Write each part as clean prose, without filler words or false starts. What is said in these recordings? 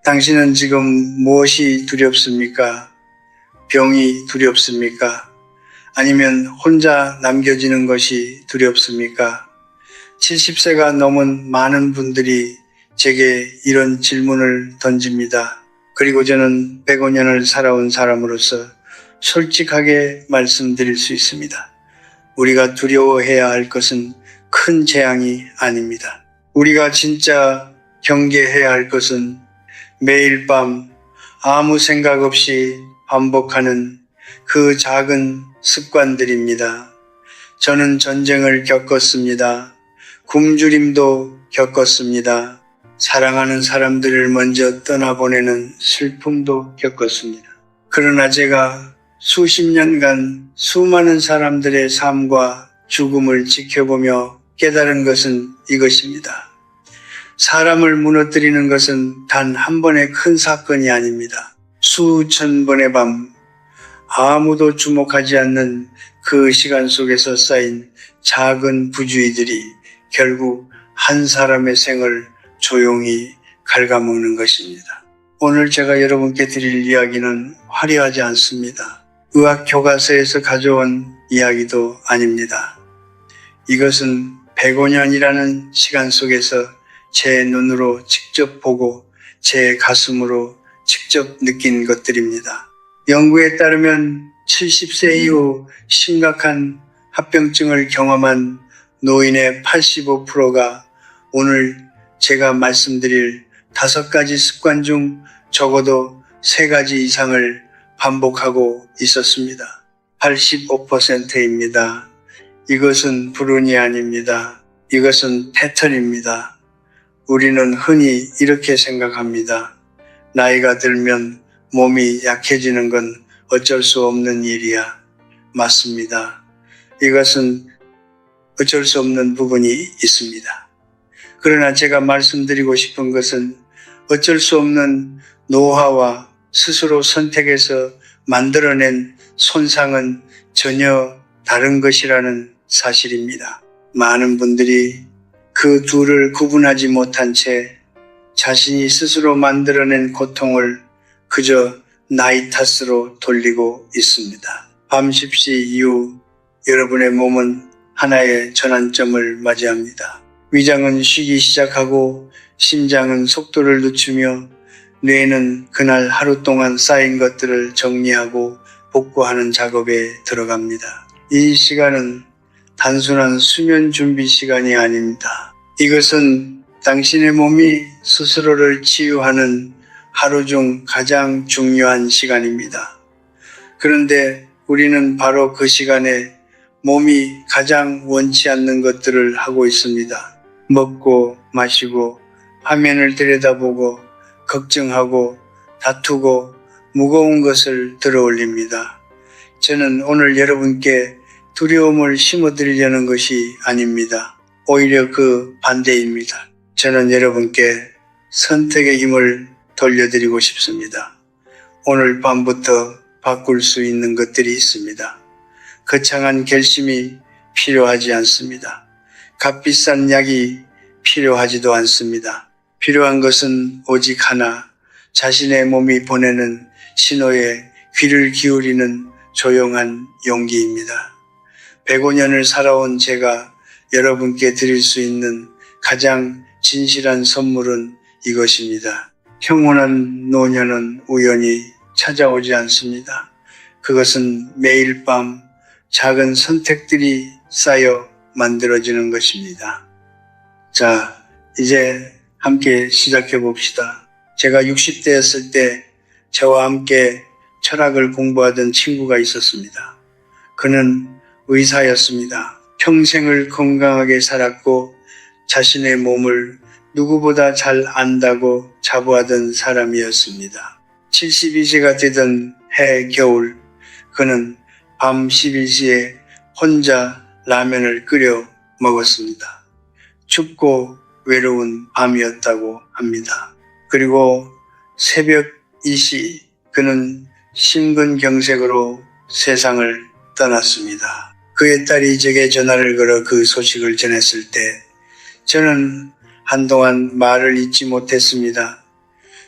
당신은 지금 무엇이 두렵습니까? 병이 두렵습니까? 아니면 혼자 남겨지는 것이 두렵습니까? 70세가 넘은 많은 분들이 제게 이런 질문을 던집니다. 그리고 저는 105년을 살아온 사람으로서 솔직하게 말씀드릴 수 있습니다. 우리가 두려워해야 할 것은 큰 재앙이 아닙니다. 우리가 진짜 경계해야 할 것은 매일 밤 아무 생각 없이 반복하는 그 작은 습관들입니다. 저는 전쟁을 겪었습니다. 굶주림도 겪었습니다. 사랑하는 사람들을 먼저 떠나보내는 슬픔도 겪었습니다. 그러나 제가 수십 년간 수많은 사람들의 삶과 죽음을 지켜보며 깨달은 것은 이것입니다. 사람을 무너뜨리는 것은 단 한 번의 큰 사건이 아닙니다. 수천 번의 밤, 아무도 주목하지 않는 그 시간 속에서 쌓인 작은 부주의들이 결국 한 사람의 생을 조용히 갉아먹는 것입니다. 오늘 제가 여러분께 드릴 이야기는 화려하지 않습니다. 의학 교과서에서 가져온 이야기도 아닙니다. 이것은 105년이라는 시간 속에서 제 눈으로 직접 보고 제 가슴으로 직접 느낀 것들입니다. 연구에 따르면 70세 이후 심각한 합병증을 경험한 노인의 85%가 오늘 제가 말씀드릴 5가지 습관 중 적어도 3가지 이상을 반복하고 있었습니다. 85%입니다. 이것은 불운이 아닙니다. 이것은 패턴입니다. 우리는 흔히 이렇게 생각합니다. 나이가 들면 몸이 약해지는 건 어쩔 수 없는 일이야. 맞습니다. 이것은 어쩔 수 없는 부분이 있습니다. 그러나 제가 말씀드리고 싶은 것은 어쩔 수 없는 노화와 스스로 선택해서 만들어낸 손상은 전혀 다른 것이라는 사실입니다. 많은 분들이 그 둘을 구분하지 못한 채 자신이 스스로 만들어낸 고통을 그저 나이 탓으로 돌리고 있습니다. 밤 10시 이후 여러분의 몸은 하나의 전환점을 맞이합니다. 위장은 쉬기 시작하고 심장은 속도를 늦추며 뇌는 그날 하루 동안 쌓인 것들을 정리하고 복구하는 작업에 들어갑니다. 이 시간은 단순한 수면 준비 시간이 아닙니다. 이것은 당신의 몸이 스스로를 치유하는 하루 중 가장 중요한 시간입니다. 그런데 우리는 바로 그 시간에 몸이 가장 원치 않는 것들을 하고 있습니다. 먹고 마시고 화면을 들여다보고 걱정하고 다투고 무거운 것을 들어올립니다. 저는 오늘 여러분께 두려움을 심어드리려는 것이 아닙니다. 오히려 그 반대입니다. 저는 여러분께 선택의 힘을 돌려드리고 싶습니다. 오늘 밤부터 바꿀 수 있는 것들이 있습니다. 거창한 결심이 필요하지 않습니다. 값비싼 약이 필요하지도 않습니다. 필요한 것은 오직 하나, 자신의 몸이 보내는 신호에 귀를 기울이는 조용한 용기입니다. 105년을 살아온 제가 여러분께 드릴 수 있는 가장 진실한 선물은 이것입니다. 영원한 노년은 우연히 찾아오지 않습니다. 그것은 매일 밤 작은 선택들이 쌓여 만들어지는 것입니다. 자, 이제 함께 시작해 봅시다. 제가 60대였을 때 저와 함께 철학을 공부하던 친구가 있었습니다. 그는 의사였습니다. 평생을 건강하게 살았고 자신의 몸을 누구보다 잘 안다고 자부하던 사람이었습니다. 72세가 되던 해 겨울 그는 밤 11시에 혼자 라면을 끓여 먹었습니다. 춥고 외로운 밤이었다고 합니다. 그리고 새벽 2시 그는 심근경색으로 세상을 떠났습니다. 그의 딸이 제게 전화를 걸어 그 소식을 전했을 때 저는 한동안 말을 잇지 못했습니다.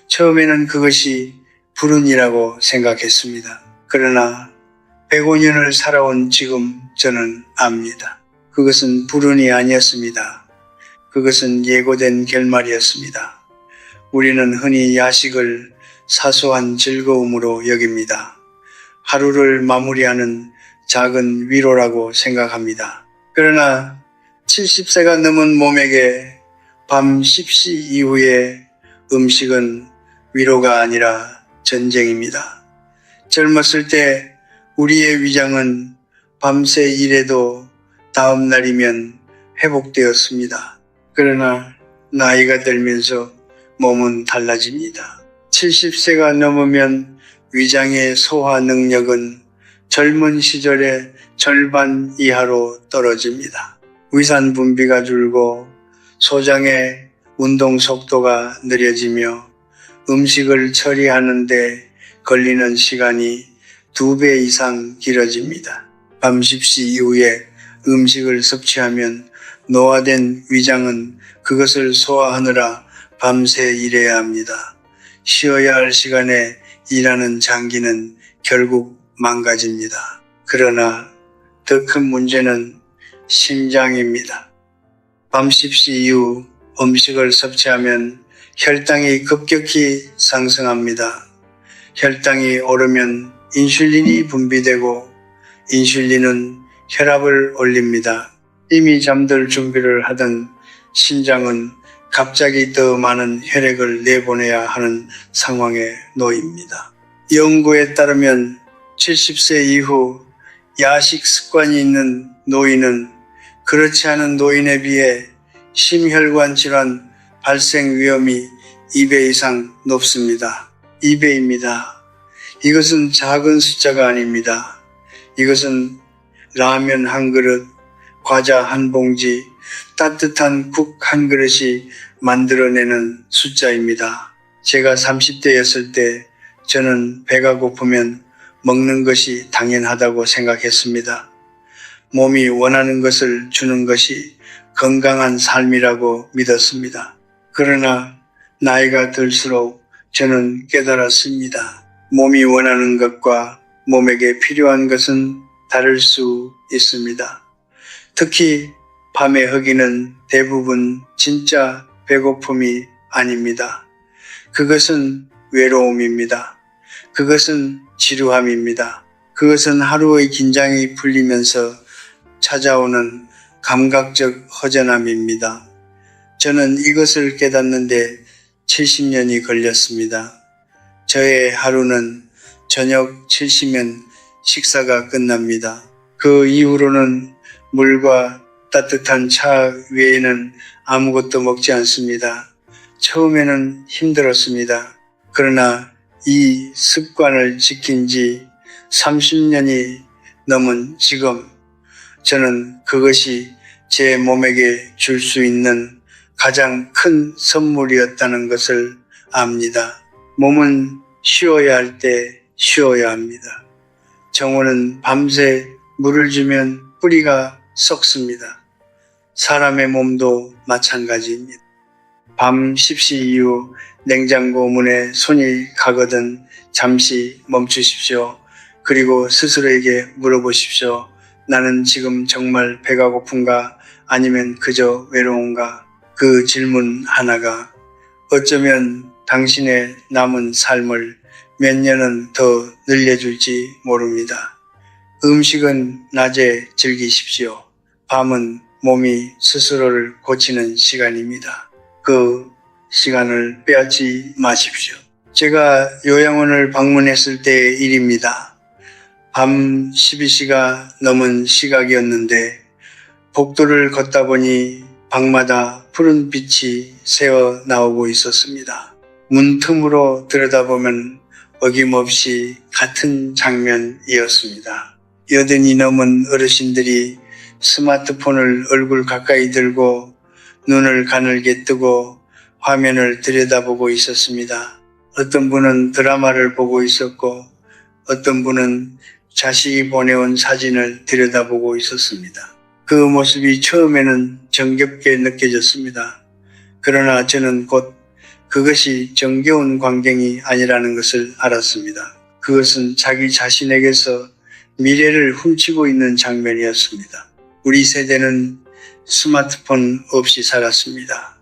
처음에는 그것이 불운이라고 생각했습니다. 그러나 105년을 살아온 지금 저는 압니다. 그것은 불운이 아니었습니다. 그것은 예고된 결말이었습니다. 우리는 흔히 야식을 사소한 즐거움으로 여깁니다. 하루를 마무리하는 작은 위로라고 생각합니다. 그러나 70세가 넘은 몸에게 밤 10시 이후에 음식은 위로가 아니라 전쟁입니다. 젊었을 때 우리의 위장은 밤새 일해도 다음 날이면 회복되었습니다. 그러나 나이가 들면서 몸은 달라집니다. 70세가 넘으면 위장의 소화 능력은 젊은 시절의 절반 이하로 떨어집니다. 위산 분비가 줄고 소장의 운동 속도가 느려지며 음식을 처리하는 데 걸리는 시간이 2배 이상 길어집니다. 밤 10시 이후에 음식을 섭취하면 노화된 위장은 그것을 소화하느라 밤새 일해야 합니다. 쉬어야 할 시간에 일하는 장기는 결국 망가집니다. 그러나 더 큰 문제는 심장입니다. 밤 10시 이후 음식을 섭취하면 혈당이 급격히 상승합니다. 혈당이 오르면 인슐린이 분비되고 인슐린은 혈압을 올립니다. 이미 잠들 준비를 하던 심장은 갑자기 더 많은 혈액을 내보내야 하는 상황에 놓입니다. 연구에 따르면 70세 이후 야식 습관이 있는 노인은 그렇지 않은 노인에 비해 심혈관 질환 발생 위험이 2배 이상 높습니다. 2배입니다. 이것은 작은 숫자가 아닙니다. 이것은 라면 한 그릇, 과자 한 봉지, 따뜻한 국 한 그릇이 만들어내는 숫자입니다. 제가 30대였을 때 저는 배가 고프면 먹는 것이 당연하다고 생각했습니다. 몸이 원하는 것을 주는 것이 건강한 삶이라고 믿었습니다. 그러나 나이가 들수록 저는 깨달았습니다. 몸이 원하는 것과 몸에게 필요한 것은 다를 수 있습니다. 특히 밤의 허기는 대부분 진짜 배고픔이 아닙니다. 그것은 외로움입니다. 그것은 지루함입니다. 그것은 하루의 긴장이 풀리면서 찾아오는 감각적 허전함입니다. 저는 이것을 깨닫는데 70년이 걸렸습니다. 저의 하루는 저녁 7시면 식사가 끝납니다. 그 이후로는 물과 따뜻한 차 외에는 아무것도 먹지 않습니다. 처음에는 힘들었습니다. 그러나 이 습관을 지킨 지 30년이 넘은 지금 저는 그것이 제 몸에게 줄 수 있는 가장 큰 선물이었다는 것을 압니다. 몸은 쉬어야 할 때 쉬어야 합니다. 정원은 밤새 물을 주면 뿌리가 썩습니다. 사람의 몸도 마찬가지입니다. 밤 10시 이후 냉장고 문에 손이 가거든 잠시 멈추십시오. 그리고 스스로에게 물어보십시오. 나는 지금 정말 배가 고픈가 아니면 그저 외로운가? 그 질문 하나가 어쩌면 당신의 남은 삶을 몇 년은 더 늘려줄지 모릅니다. 음식은 낮에 즐기십시오. 밤은 몸이 스스로를 고치는 시간입니다. 그 시간을 빼앗지 마십시오. 제가 요양원을 방문했을 때의 일입니다. 밤 12시가 넘은 시각이었는데 복도를 걷다 보니 방마다 푸른 빛이 새어 나오고 있었습니다. 문틈으로 들여다보면 어김없이 같은 장면이었습니다. 80이 넘은 어르신들이 스마트폰을 얼굴 가까이 들고 눈을 가늘게 뜨고 화면을 들여다보고 있었습니다. 어떤 분은 드라마를 보고 있었고 어떤 분은 자식이 보내온 사진을 들여다보고 있었습니다. 그 모습이 처음에는 정겹게 느껴졌습니다. 그러나 저는 곧 그것이 정겨운 광경이 아니라는 것을 알았습니다. 그것은 자기 자신에게서 미래를 훔치고 있는 장면이었습니다. 우리 세대는 스마트폰 없이 살았습니다.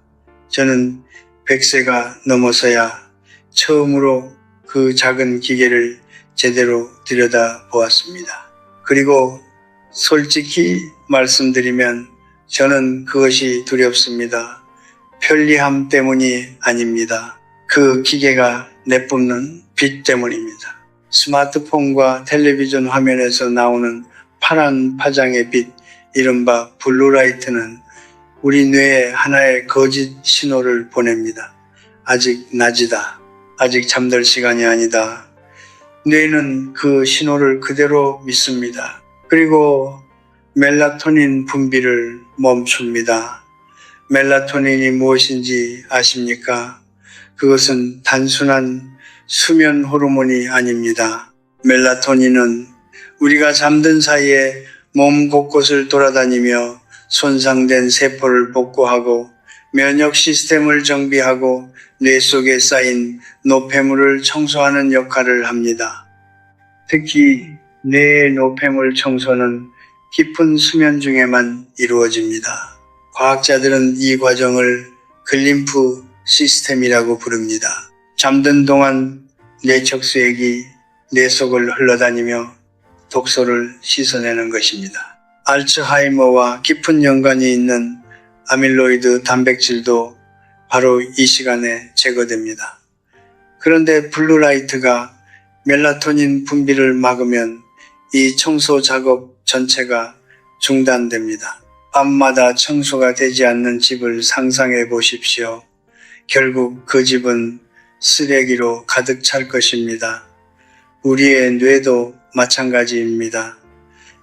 저는 100세가 넘어서야 처음으로 그 작은 기계를 제대로 들여다보았습니다. 그리고 솔직히 말씀드리면 저는 그것이 두렵습니다. 편리함 때문이 아닙니다. 그 기계가 내뿜는 빛 때문입니다. 스마트폰과 텔레비전 화면에서 나오는 파란 파장의 빛, 이른바 블루라이트는 우리 뇌에 하나의 거짓 신호를 보냅니다. 아직 낮이다. 아직 잠들 시간이 아니다. 뇌는 그 신호를 그대로 믿습니다. 그리고 멜라토닌 분비를 멈춥니다. 멜라토닌이 무엇인지 아십니까? 그것은 단순한 수면 호르몬이 아닙니다. 멜라토닌은 우리가 잠든 사이에 몸 곳곳을 돌아다니며 손상된 세포를 복구하고 면역 시스템을 정비하고 뇌 속에 쌓인 노폐물을 청소하는 역할을 합니다. 특히 뇌의 노폐물 청소는 깊은 수면 중에만 이루어집니다. 과학자들은 이 과정을 글림프 시스템이라고 부릅니다. 잠든 동안 뇌척수액이 뇌 속을 흘러다니며 독소를 씻어내는 것입니다. 알츠하이머와 깊은 연관이 있는 아밀로이드 단백질도 바로 이 시간에 제거됩니다. 그런데 블루라이트가 멜라토닌 분비를 막으면 이 청소 작업 전체가 중단됩니다. 밤마다 청소가 되지 않는 집을 상상해 보십시오. 결국 그 집은 쓰레기로 가득 찰 것입니다. 우리의 뇌도 마찬가지입니다.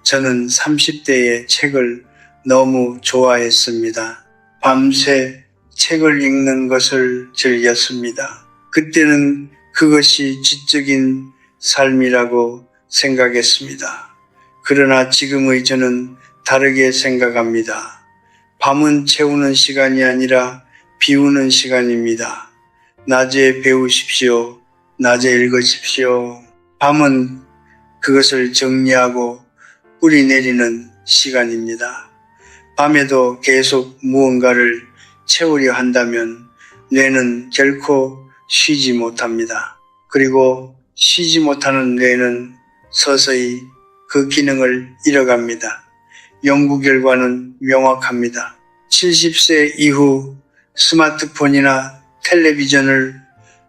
저는 30대에 책을 너무 좋아했습니다. 밤새 책을 읽는 것을 즐겼습니다. 그때는 그것이 지적인 삶이라고 생각했습니다. 그러나 지금의 저는 다르게 생각합니다. 밤은 채우는 시간이 아니라 비우는 시간입니다. 낮에 배우십시오. 낮에 읽으십시오. 밤은 그것을 정리하고 뿌리 내리는 시간입니다. 밤에도 계속 무언가를 채우려 한다면 뇌는 결코 쉬지 못합니다. 그리고 쉬지 못하는 뇌는 서서히 그 기능을 잃어갑니다. 연구 결과는 명확합니다. 70세 이후 스마트폰이나 텔레비전을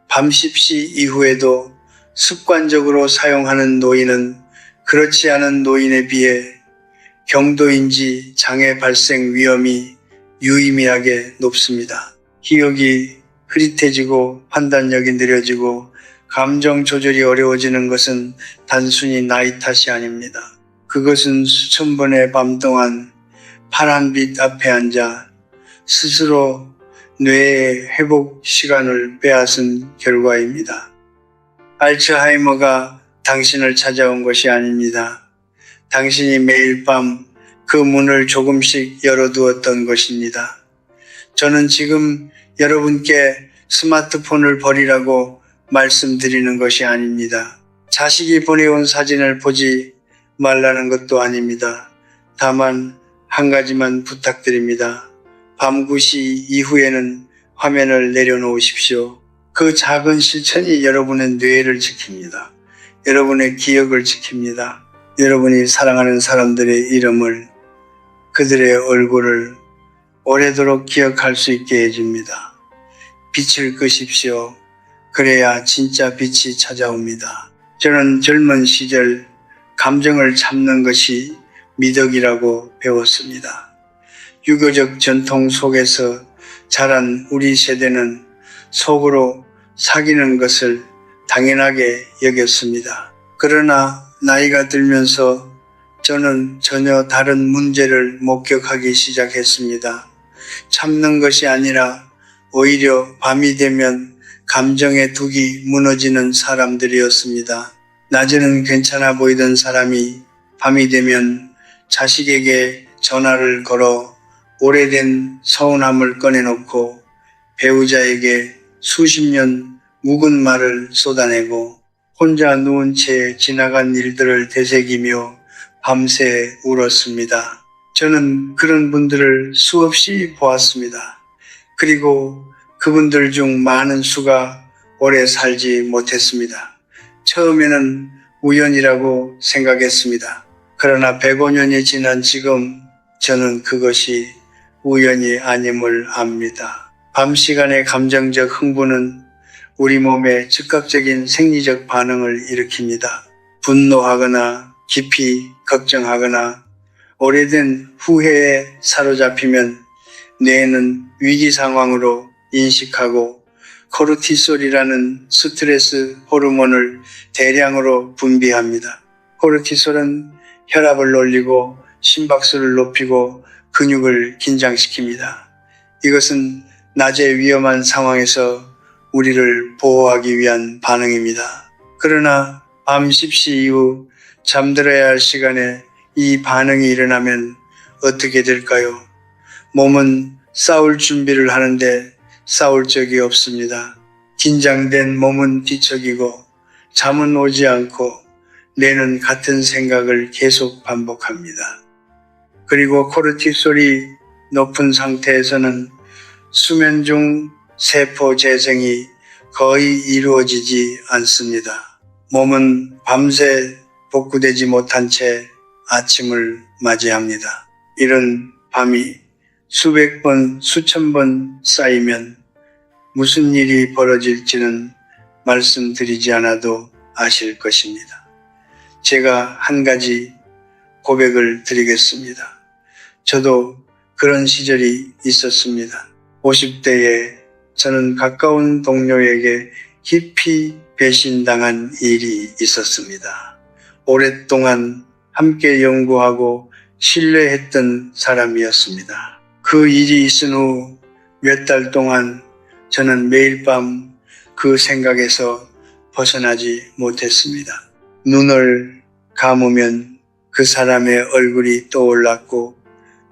밤 10시 이후에도 습관적으로 사용하는 노인은 그렇지 않은 노인에 비해 경도인지 장애 발생 위험이 유의미하게 높습니다. 기억이 흐릿해지고 판단력이 느려지고 감정 조절이 어려워지는 것은 단순히 나이 탓이 아닙니다. 그것은 수천 번의 밤 동안 파란빛 앞에 앉아 스스로 뇌의 회복 시간을 빼앗은 결과입니다. 알츠하이머가 당신을 찾아온 것이 아닙니다. 당신이 매일 밤 그 문을 조금씩 열어두었던 것입니다. 저는 지금 여러분께 스마트폰을 버리라고 말씀드리는 것이 아닙니다. 자식이 보내온 사진을 보지 말라는 것도 아닙니다. 다만 한 가지만 부탁드립니다. 밤 9시 이후에는 화면을 내려놓으십시오. 그 작은 실천이 여러분의 뇌를 지킵니다. 여러분의 기억을 지킵니다. 여러분이 사랑하는 사람들의 이름을, 그들의 얼굴을 오래도록 기억할 수 있게 해줍니다. 빛을 끄십시오. 그래야 진짜 빛이 찾아옵니다. 저는 젊은 시절 감정을 참는 것이 미덕이라고 배웠습니다. 유교적 전통 속에서 자란 우리 세대는 속으로 사귀는 것을 당연하게 여겼습니다. 그러나 나이가 들면서 저는 전혀 다른 문제를 목격하기 시작했습니다. 참는 것이 아니라 오히려 밤이 되면 감정의 둑이 무너지는 사람들이었습니다. 낮에는 괜찮아 보이던 사람이 밤이 되면 자식에게 전화를 걸어 오래된 서운함을 꺼내놓고 배우자에게 수십 년 묵은 말을 쏟아내고 혼자 누운 채 지나간 일들을 되새기며 밤새 울었습니다. 저는 그런 분들을 수없이 보았습니다. 그리고 그분들 중 많은 수가 오래 살지 못했습니다. 처음에는 우연이라고 생각했습니다. 그러나 105년이 지난 지금 저는 그것이 우연이 아님을 압니다. 밤 시간의 감정적 흥분은 우리 몸에 즉각적인 생리적 반응을 일으킵니다. 분노하거나 깊이 걱정하거나 오래된 후회에 사로잡히면 뇌는 위기 상황으로 인식하고 코르티솔이라는 스트레스 호르몬을 대량으로 분비합니다. 코르티솔은 혈압을 올리고 심박수를 높이고 근육을 긴장시킵니다. 이것은 낮에 위험한 상황에서 우리를 보호하기 위한 반응입니다. 그러나 밤 10시 이후 잠들어야 할 시간에 이 반응이 일어나면 어떻게 될까요? 몸은 싸울 준비를 하는데 싸울 적이 없습니다. 긴장된 몸은 뒤척이고 잠은 오지 않고 뇌는 같은 생각을 계속 반복합니다. 그리고 코르티솔이 높은 상태에서는 수면 중 세포 재생이 거의 이루어지지 않습니다. 몸은 밤새 복구되지 못한 채 아침을 맞이합니다. 이런 밤이 수백 번, 수천 번 쌓이면 무슨 일이 벌어질지는 말씀드리지 않아도 아실 것입니다. 제가 한 가지 고백을 드리겠습니다. 저도 그런 시절이 있었습니다. 50대에 저는 가까운 동료에게 깊이 배신당한 일이 있었습니다. 오랫동안 함께 연구하고 신뢰했던 사람이었습니다. 그 일이 있은 후 몇 달 동안 저는 매일 밤 그 생각에서 벗어나지 못했습니다. 눈을 감으면 그 사람의 얼굴이 떠올랐고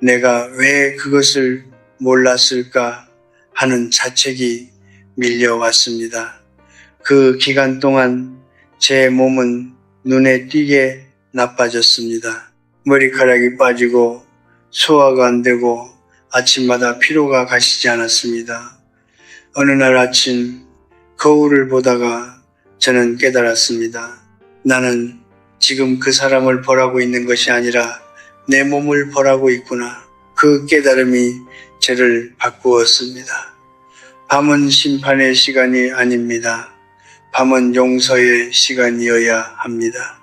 내가 왜 그것을 몰랐을까 하는 자책이 밀려왔습니다. 그 기간 동안 제 몸은 눈에 띄게 나빠졌습니다. 머리카락이 빠지고 소화가 안 되고 아침마다 피로가 가시지 않았습니다. 어느 날 아침 거울을 보다가 저는 깨달았습니다. 나는 지금 그 사람을 벌하고 있는 것이 아니라 내 몸을 벌하고 있구나. 그 깨달음이 저를 바꾸었습니다. 밤은 심판의 시간이 아닙니다. 밤은 용서의 시간이어야 합니다.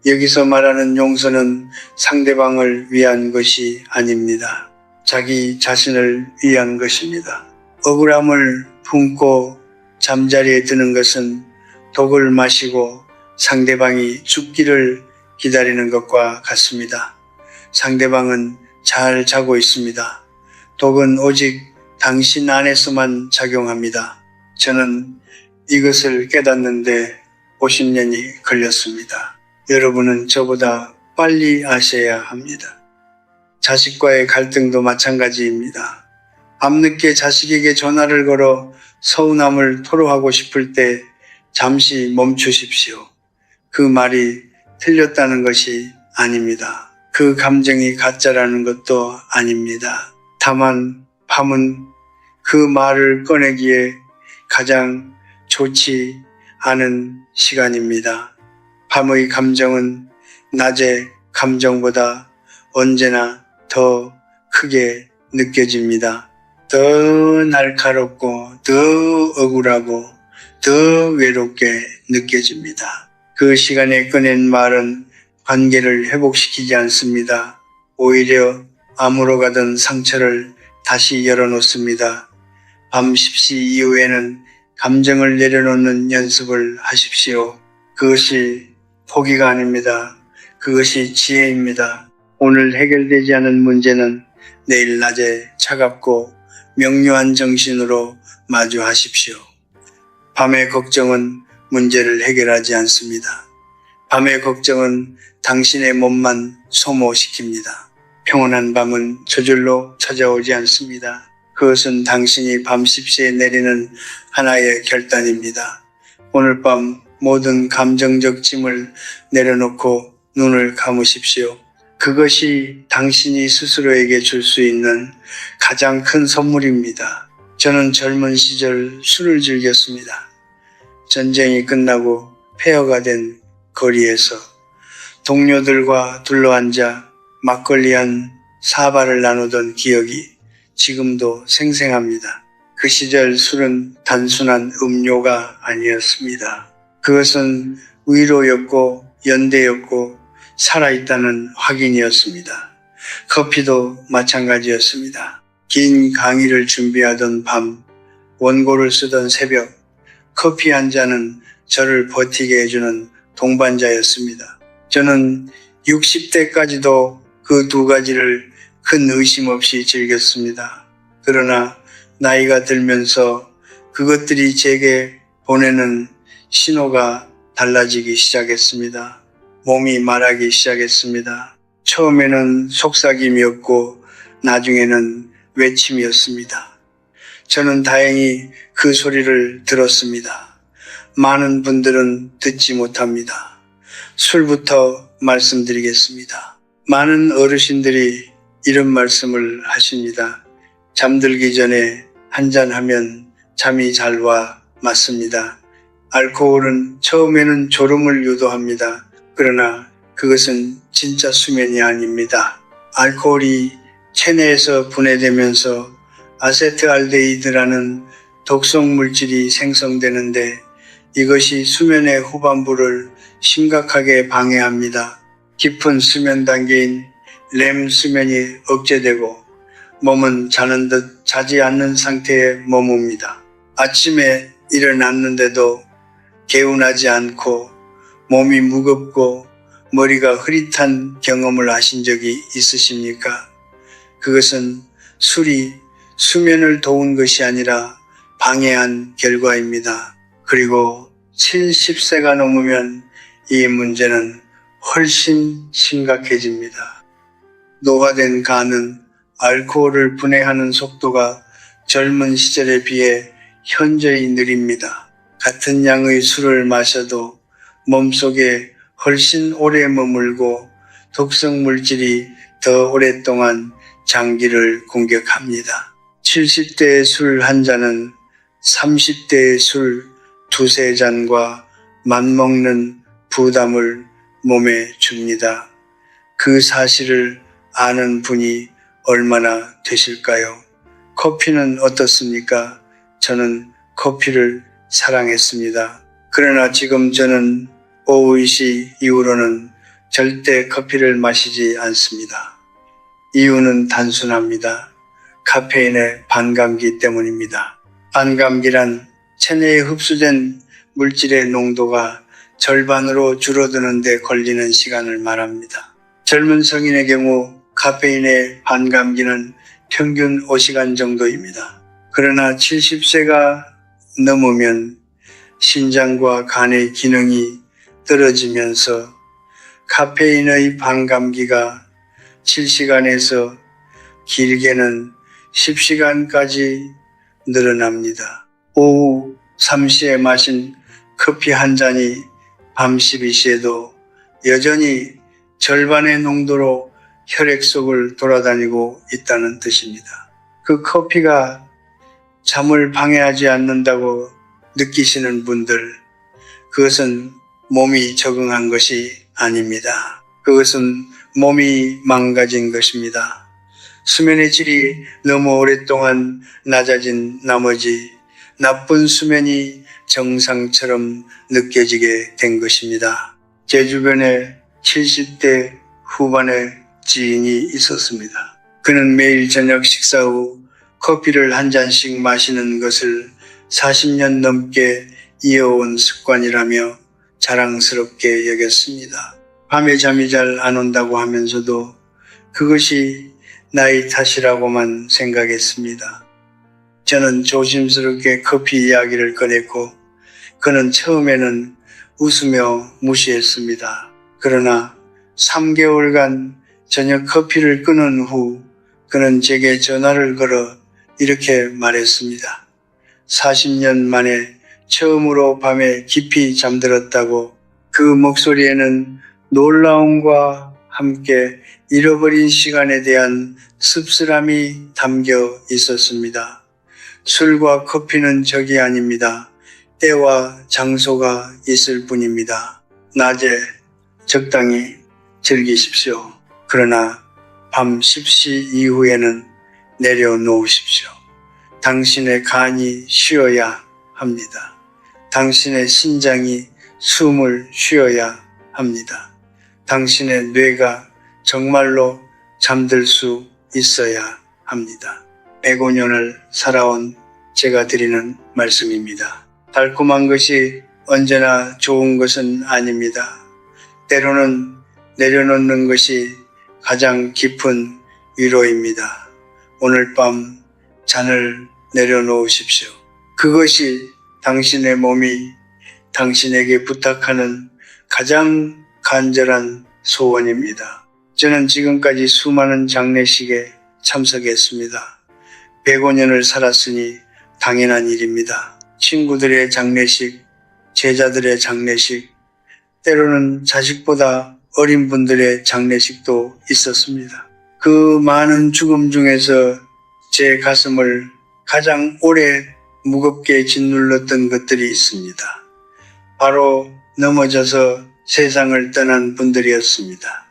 여기서 말하는 용서는 상대방을 위한 것이 아닙니다. 자기 자신을 위한 것입니다. 억울함을 품고 잠자리에 드는 것은 독을 마시고 상대방이 죽기를 기다리는 것과 같습니다. 상대방은 잘 자고 있습니다. 독은 오직 당신 안에서만 작용합니다. 저는 이것을 깨닫는데 50년이 걸렸습니다. 여러분은 저보다 빨리 아셔야 합니다. 자식과의 갈등도 마찬가지입니다. 밤늦게 자식에게 전화를 걸어 서운함을 토로하고 싶을 때 잠시 멈추십시오. 그 말이 틀렸다는 것이 아닙니다. 그 감정이 가짜라는 것도 아닙니다. 다만 밤은 그 말을 꺼내기에 가장 좋지 않은 시간입니다. 밤의 감정은 낮의 감정보다 언제나 더 크게 느껴집니다. 더 날카롭고 더 억울하고 더 외롭게 느껴집니다. 그 시간에 꺼낸 말은 관계를 회복시키지 않습니다. 오히려 아무로 가던 상처를 다시 열어놓습니다. 밤 10시 이후에는 감정을 내려놓는 연습을 하십시오. 그것이 포기가 아닙니다. 그것이 지혜입니다. 오늘 해결되지 않은 문제는 내일 낮에 차갑고 명료한 정신으로 마주하십시오. 밤의 걱정은 문제를 해결하지 않습니다. 밤의 걱정은 당신의 몸만 소모시킵니다. 평온한 밤은 저절로 찾아오지 않습니다. 그것은 당신이 밤 10시에 내리는 하나의 결단입니다. 오늘 밤 모든 감정적 짐을 내려놓고 눈을 감으십시오. 그것이 당신이 스스로에게 줄 수 있는 가장 큰 선물입니다. 저는 젊은 시절 술을 즐겼습니다. 전쟁이 끝나고 폐허가 된 거리에서 동료들과 둘러앉아 막걸리 한 사발을 나누던 기억이 지금도 생생합니다. 그 시절 술은 단순한 음료가 아니었습니다. 그것은 위로였고 연대였고 살아있다는 확인이었습니다. 커피도 마찬가지였습니다. 긴 강의를 준비하던 밤, 원고를 쓰던 새벽, 커피 한 잔은 저를 버티게 해주는 동반자였습니다. 저는 60대까지도 그 두 가지를 큰 의심 없이 즐겼습니다. 그러나 나이가 들면서 그것들이 제게 보내는 신호가 달라지기 시작했습니다. 몸이 말하기 시작했습니다. 처음에는 속삭임이었고 나중에는 외침이었습니다. 저는 다행히 그 소리를 들었습니다. 많은 분들은 듣지 못합니다. 술부터 말씀드리겠습니다. 많은 어르신들이 이런 말씀을 하십니다. 잠들기 전에 한잔하면 잠이 잘 와. 맞습니다. 알코올은 처음에는 졸음을 유도합니다. 그러나 그것은 진짜 수면이 아닙니다. 알코올이 체내에서 분해되면서 아세트알데히드라는 독성 물질이 생성되는데 이것이 수면의 후반부를 심각하게 방해합니다. 깊은 수면 단계인 렘 수면이 억제되고 몸은 자는 듯 자지 않는 상태에 머뭅니다. 아침에 일어났는데도 개운하지 않고 몸이 무겁고 머리가 흐릿한 경험을 하신 적이 있으십니까? 그것은 술이 수면을 도운 것이 아니라 방해한 결과입니다. 그리고 70세가 넘으면 이 문제는 훨씬 심각해집니다. 노화된 간은 알코올을 분해하는 속도가 젊은 시절에 비해 현저히 느립니다. 같은 양의 술을 마셔도 몸속에 훨씬 오래 머물고 독성 물질이 더 오랫동안 장기를 공격합니다. 70대의 술 한 잔은 30대의 술 두세 잔과 맞먹는 부담을 몸에 줍니다. 그 사실을 아는 분이 얼마나 되실까요? 커피는 어떻습니까? 저는 커피를 사랑했습니다. 그러나 지금 저는 오후 2시 이후로는 절대 커피를 마시지 않습니다. 이유는 단순합니다. 카페인의 반감기 때문입니다. 반감기란 체내에 흡수된 물질의 농도가 절반으로 줄어드는 데 걸리는 시간을 말합니다. 젊은 성인의 경우 카페인의 반감기는 평균 5시간 정도입니다. 그러나 70세가 넘으면 심장과 간의 기능이 떨어지면서 카페인의 반감기가 7시간에서 길게는 10시간까지 늘어납니다. 오후 3시에 마신 커피 한 잔이 밤 12시에도 여전히 절반의 농도로 혈액 속을 돌아다니고 있다는 뜻입니다. 그 커피가 잠을 방해하지 않는다고 느끼시는 분들, 그것은 몸이 적응한 것이 아닙니다. 그것은 몸이 망가진 것입니다. 수면의 질이 너무 오랫동안 낮아진 나머지 나쁜 수면이 정상처럼 느껴지게 된 것입니다. 제 주변에 70대 후반의 지인이 있었습니다. 그는 매일 저녁 식사 후 커피를 한 잔씩 마시는 것을 40년 넘게 이어온 습관이라며 자랑스럽게 여겼습니다. 밤에 잠이 잘 안 온다고 하면서도 그것이 나이 탓이라고만 생각했습니다. 저는 조심스럽게 커피 이야기를 꺼냈고 그는 처음에는 웃으며 무시했습니다. 그러나 3개월간 저녁 커피를 끊은 후 그는 제게 전화를 걸어 이렇게 말했습니다. 40년 만에 처음으로 밤에 깊이 잠들었다고. 그 목소리에는 놀라움과 함께 잃어버린 시간에 대한 씁쓸함이 담겨 있었습니다. 술과 커피는 적이 아닙니다. 때와 장소가 있을 뿐입니다. 낮에 적당히 즐기십시오. 그러나 밤 10시 이후에는 내려놓으십시오. 당신의 간이 쉬어야 합니다. 당신의 심장이 숨을 쉬어야 합니다. 당신의 뇌가 정말로 잠들 수 있어야 합니다. 105년을 살아온 제가 드리는 말씀입니다. 달콤한 것이 언제나 좋은 것은 아닙니다. 때로는 내려놓는 것이 가장 깊은 위로입니다. 오늘 밤 잔을 내려놓으십시오. 그것이 당신의 몸이 당신에게 부탁하는 가장 간절한 소원입니다. 저는 지금까지 수많은 장례식에 참석했습니다. 105년을 살았으니 당연한 일입니다. 친구들의 장례식, 제자들의 장례식, 때로는 자식보다 어린 분들의 장례식도 있었습니다. 그 많은 죽음 중에서 제 가슴을 가장 오래 무겁게 짓눌렀던 것들이 있습니다. 바로 넘어져서 세상을 떠난 분들이었습니다.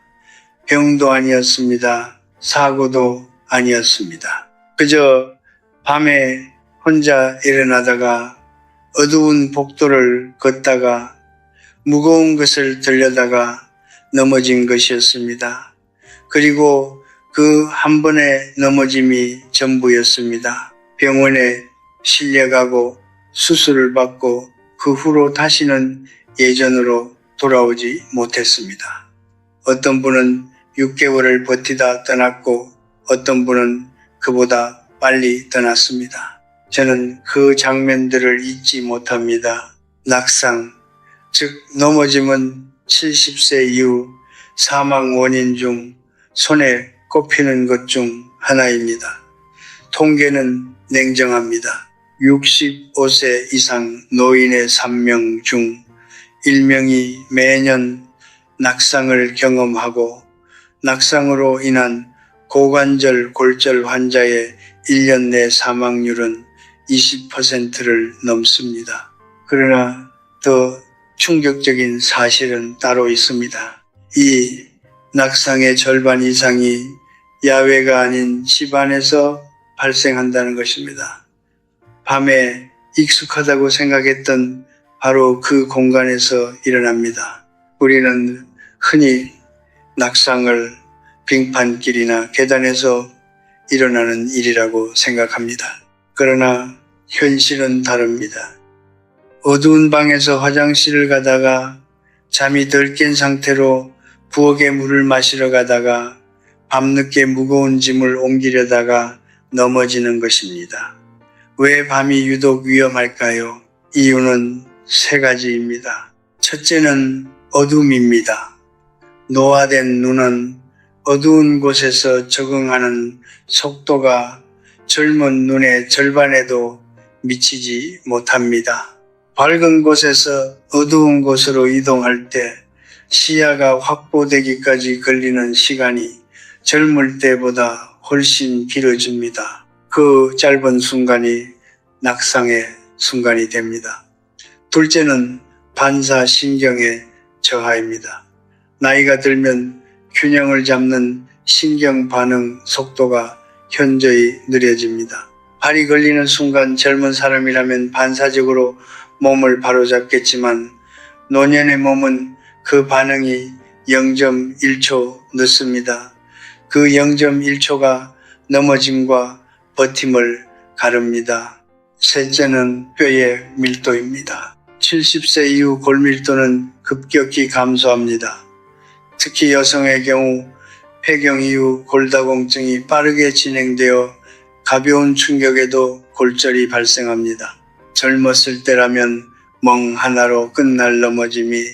병도 아니었습니다. 사고도 아니었습니다. 그저 밤에 혼자 일어나다가 어두운 복도를 걷다가 무거운 것을 들려다가 넘어진 것이었습니다. 그리고 그 한 번의 넘어짐이 전부였습니다. 병원에 실려가고 수술을 받고 그 후로 다시는 예전으로 돌아오지 못했습니다. 어떤 분은 6개월을 버티다 떠났고 어떤 분은 그보다 빨리 떠났습니다. 저는 그 장면들을 잊지 못합니다. 낙상, 즉 넘어짐은 70세 이후 사망 원인 중 손에 꼽히는 것 중 하나입니다. 통계는 냉정합니다. 65세 이상 노인의 3명 중 1명이 매년 낙상을 경험하고 낙상으로 인한 고관절 골절 환자의 1년 내 사망률은 20%를 넘습니다. 그러나 더 충격적인 사실은 따로 있습니다. 이 낙상의 절반 이상이 야외가 아닌 집 안에서 발생한다는 것입니다. 밤에 익숙하다고 생각했던 바로 그 공간에서 일어납니다. 우리는 흔히 낙상을 빙판길이나 계단에서 일어나는 일이라고 생각합니다. 그러나 현실은 다릅니다. 어두운 방에서 화장실을 가다가 잠이 덜 깬 상태로 부엌에 물을 마시러 가다가 밤늦게 무거운 짐을 옮기려다가 넘어지는 것입니다. 왜 밤이 유독 위험할까요? 이유는 세 가지입니다. 첫째는 어둠입니다. 노화된 눈은 어두운 곳에서 적응하는 속도가 젊은 눈의 절반에도 미치지 못합니다. 밝은 곳에서 어두운 곳으로 이동할 때 시야가 확보되기까지 걸리는 시간이 젊을 때보다 훨씬 길어집니다. 그 짧은 순간이 낙상의 순간이 됩니다. 둘째는 반사신경의 저하입니다. 나이가 들면 균형을 잡는 신경 반응 속도가 현저히 느려집니다. 발이 걸리는 순간 젊은 사람이라면 반사적으로 몸을 바로잡겠지만 노년의 몸은 그 반응이 0.1초 늦습니다. 그 0.1초가 넘어짐과 버팀을 가릅니다. 셋째는 뼈의 밀도입니다. 70세 이후 골밀도는 급격히 감소합니다. 특히 여성의 경우 폐경 이후 골다공증이 빠르게 진행되어 가벼운 충격에도 골절이 발생합니다. 젊었을 때라면 멍 하나로 끝날 넘어짐이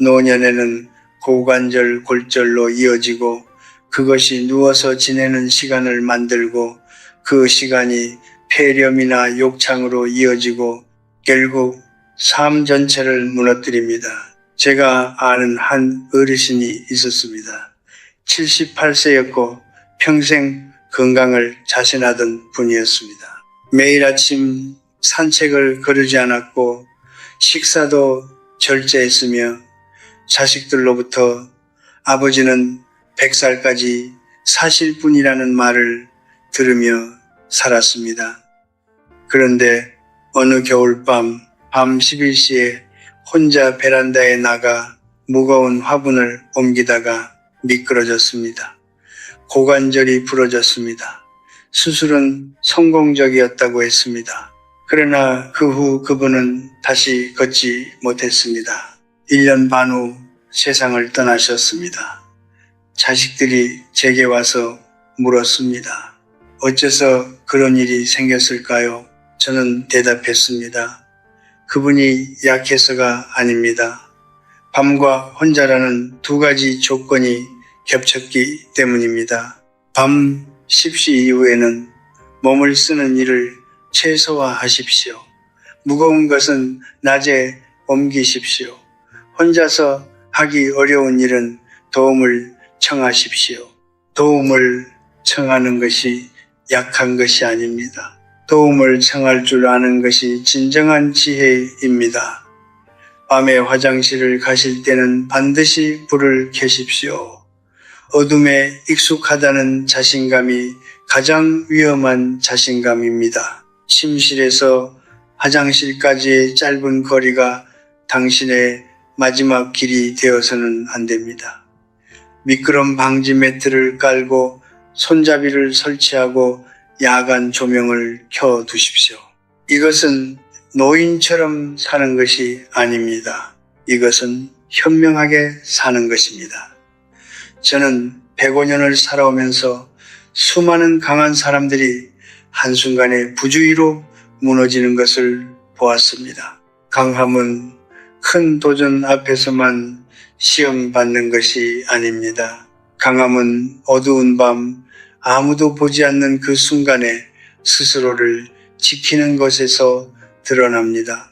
노년에는 고관절 골절로 이어지고 그것이 누워서 지내는 시간을 만들고 그 시간이 폐렴이나 욕창으로 이어지고 결국 삶 전체를 무너뜨립니다. 제가 아는 한 어르신이 있었습니다. 78세였고 평생 건강을 자신하던 분이었습니다. 매일 아침 산책을 거르지 않았고 식사도 절제했으며 자식들로부터 아버지는 100살까지 사실 뿐이라는 말을 들으며 살았습니다. 그런데 어느 겨울밤 11시에 혼자 베란다에 나가 무거운 화분을 옮기다가 미끄러졌습니다. 고관절이 부러졌습니다. 수술은 성공적이었다고 했습니다. 그러나 그 후 그분은 다시 걷지 못했습니다. 1년 반 후 세상을 떠나셨습니다. 자식들이 제게 와서 물었습니다. 어째서 그런 일이 생겼을까요? 저는 대답했습니다. 그분이 약해서가 아닙니다. 밤과 혼자라는 두 가지 조건이 겹쳤기 때문입니다. 밤 10시 이후에는 몸을 쓰는 일을 최소화하십시오. 무거운 것은 낮에 옮기십시오. 혼자서 하기 어려운 일은 도움을 청하십시오. 도움을 청하는 것이 약한 것이 아닙니다. 도움을 청할 줄 아는 것이 진정한 지혜입니다. 밤에 화장실을 가실 때는 반드시 불을 켜십시오. 어둠에 익숙하다는 자신감이 가장 위험한 자신감입니다. 침실에서 화장실까지의 짧은 거리가 당신의 마지막 길이 되어서는 안 됩니다. 미끄럼 방지 매트를 깔고 손잡이를 설치하고 야간 조명을 켜 두십시오. 이것은 노인처럼 사는 것이 아닙니다. 이것은 현명하게 사는 것입니다. 저는 105년을 살아오면서 수많은 강한 사람들이 한순간에 부주의로 무너지는 것을 보았습니다. 강함은 큰 도전 앞에서만 시험받는 것이 아닙니다. 강함은 어두운 밤 아무도 보지 않는 그 순간에 스스로를 지키는 것에서 드러납니다.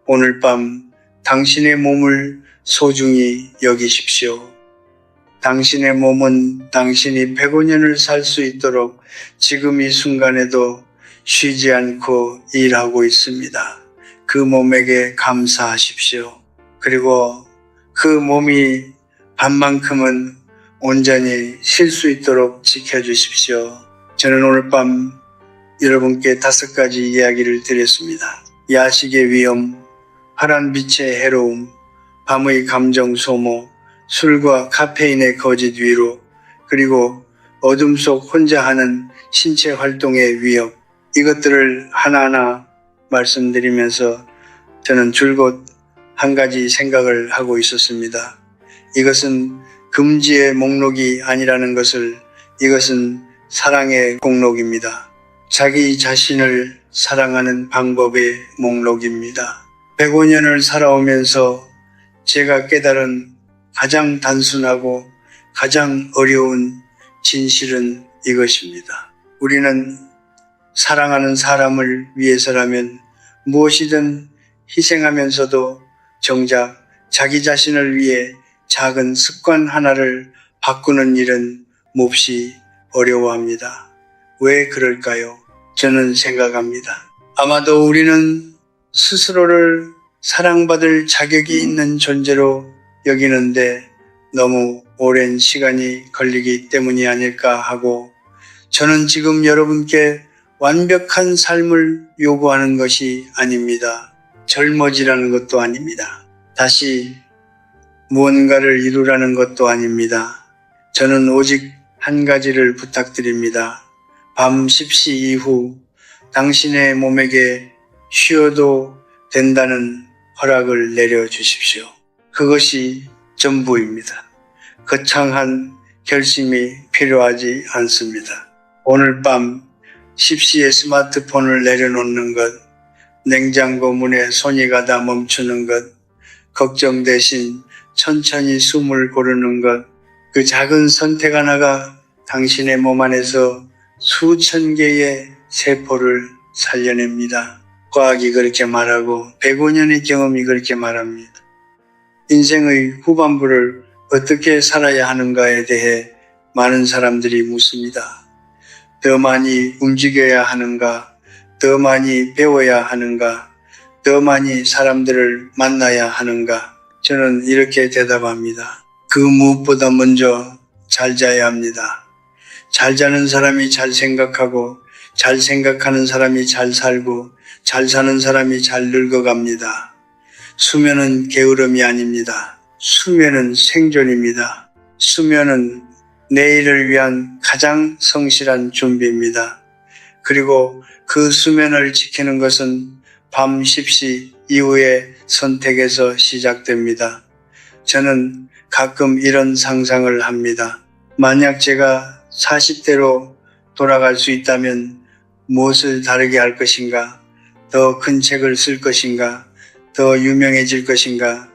오늘 밤 당신의 몸을 소중히 여기십시오. 당신의 몸은 당신이 105년을 살 수 있도록 지금 이 순간에도 쉬지 않고 일하고 있습니다. 그 몸에게 감사하십시오. 그리고 그 몸이 밤만큼은 온전히 쉴 수 있도록 지켜주십시오. 저는 오늘 밤 여러분께 5가지 이야기를 드렸습니다. 야식의 위험, 파란 빛의 해로움, 밤의 감정 소모, 술과 카페인의 거짓 위로, 그리고 어둠 속 혼자 하는 신체 활동의 위협, 이것들을 하나하나 말씀드리면서 저는 줄곧 한 가지 생각을 하고 있었습니다. 이것은 금지의 목록이 아니라는 것을, 이것은 사랑의 목록입니다. 자기 자신을 사랑하는 방법의 목록입니다. 105년을 살아오면서 제가 깨달은 가장 단순하고 가장 어려운 진실은 이것입니다. 우리는 사랑하는 사람을 위해서라면 무엇이든 희생하면서도 정작 자기 자신을 위해 작은 습관 하나를 바꾸는 일은 몹시 어려워합니다. 왜 그럴까요? 저는 생각합니다. 아마도 우리는 스스로를 사랑받을 자격이 있는 존재로 여기는데 너무 오랜 시간이 걸리기 때문이 아닐까 하고, 저는 지금 여러분께 완벽한 삶을 요구하는 것이 아닙니다. 젊어지라는 것도 아닙니다. 다시 무언가를 이루라는 것도 아닙니다. 저는 오직 한 가지를 부탁드립니다. 밤 10시 이후 당신의 몸에게 쉬어도 된다는 허락을 내려주십시오. 그것이 전부입니다. 거창한 결심이 필요하지 않습니다. 오늘 밤 10시에 스마트폰을 내려놓는 것, 냉장고 문에 손이 가다 멈추는 것, 걱정 대신 천천히 숨을 고르는 것, 그 작은 선택 하나가 당신의 몸 안에서 수천 개의 세포를 살려냅니다. 과학이 그렇게 말하고 105년의 경험이 그렇게 말합니다. 인생의 후반부를 어떻게 살아야 하는가에 대해 많은 사람들이 묻습니다. 더 많이 움직여야 하는가? 더 많이 배워야 하는가? 더 많이 사람들을 만나야 하는가? 저는 이렇게 대답합니다. 그 무엇보다 먼저 잘 자야 합니다. 잘 자는 사람이 잘 생각하고, 잘 생각하는 사람이 잘 살고, 잘 사는 사람이 잘 늙어갑니다. 수면은 게으름이 아닙니다. 수면은 생존입니다. 수면은 내일을 위한 가장 성실한 준비입니다. 그리고 그 수면을 지키는 것은 밤 10시 이후의 선택에서 시작됩니다. 저는 가끔 이런 상상을 합니다. 만약 제가 40대로 돌아갈 수 있다면 무엇을 다르게 할 것인가? 더 큰 책을 쓸 것인가? 더 유명해질 것인가?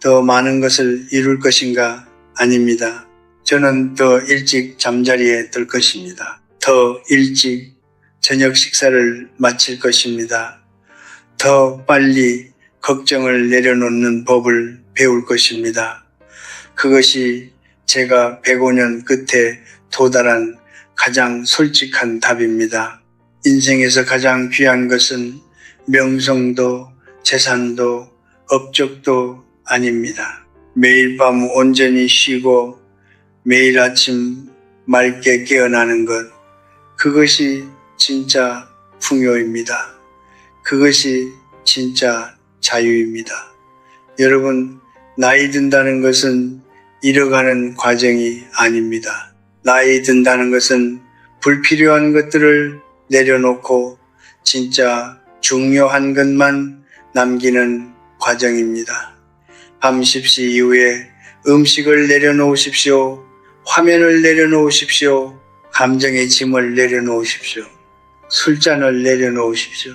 더 많은 것을 이룰 것인가? 아닙니다. 저는 더 일찍 잠자리에 들 것입니다. 더 일찍 저녁 식사를 마칠 것입니다. 더 빨리 걱정을 내려놓는 법을 배울 것입니다. 그것이 제가 105년 끝에 도달한 가장 솔직한 답입니다. 인생에서 가장 귀한 것은 명성도 재산도 업적도 아닙니다. 매일 밤 온전히 쉬고 매일 아침 맑게 깨어나는 것, 그것이 진짜 풍요입니다. 그것이 진짜 자유입니다. 여러분, 나이 든다는 것은 잃어가는 과정이 아닙니다. 나이 든다는 것은 불필요한 것들을 내려놓고 진짜 중요한 것만 남기는 과정입니다. 밤 10시 이후에 음식을 내려놓으십시오. 화면을 내려놓으십시오. 감정의 짐을 내려놓으십시오. 술잔을 내려놓으십시오.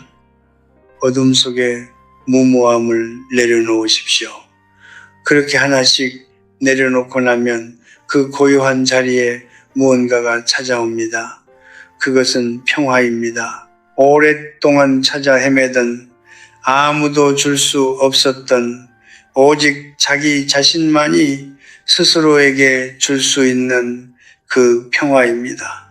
어둠 속에 무모함을 내려놓으십시오. 그렇게 하나씩 내려놓고 나면 그 고요한 자리에 무언가가 찾아옵니다. 그것은 평화입니다. 오랫동안 찾아 헤매던, 아무도 줄 수 없었던, 오직 자기 자신만이 스스로에게 줄 수 있는 그 평화입니다.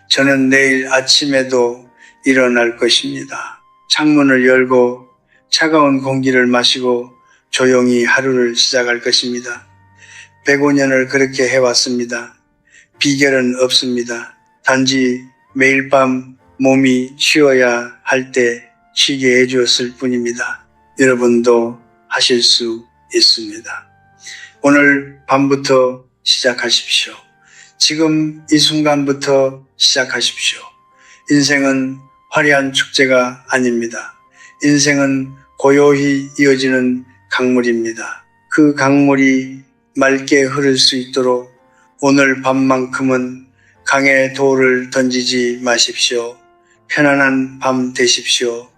저는 내일 아침에도 일어날 것입니다. 창문을 열고 차가운 공기를 마시고 조용히 하루를 시작할 것입니다. 105년을 그렇게 해왔습니다. 비결은 없습니다. 단지 매일 밤 몸이 쉬어야 할 때 쉬게 해주었을 뿐입니다. 여러분도 하실 수 있습니다. 오늘 밤부터 시작하십시오. 지금 이 순간부터 시작하십시오. 인생은 화려한 축제가 아닙니다. 인생은 고요히 이어지는 강물입니다. 그 강물이 맑게 흐를 수 있도록 오늘 밤만큼은 강에 돌을 던지지 마십시오. 편안한 밤 되십시오.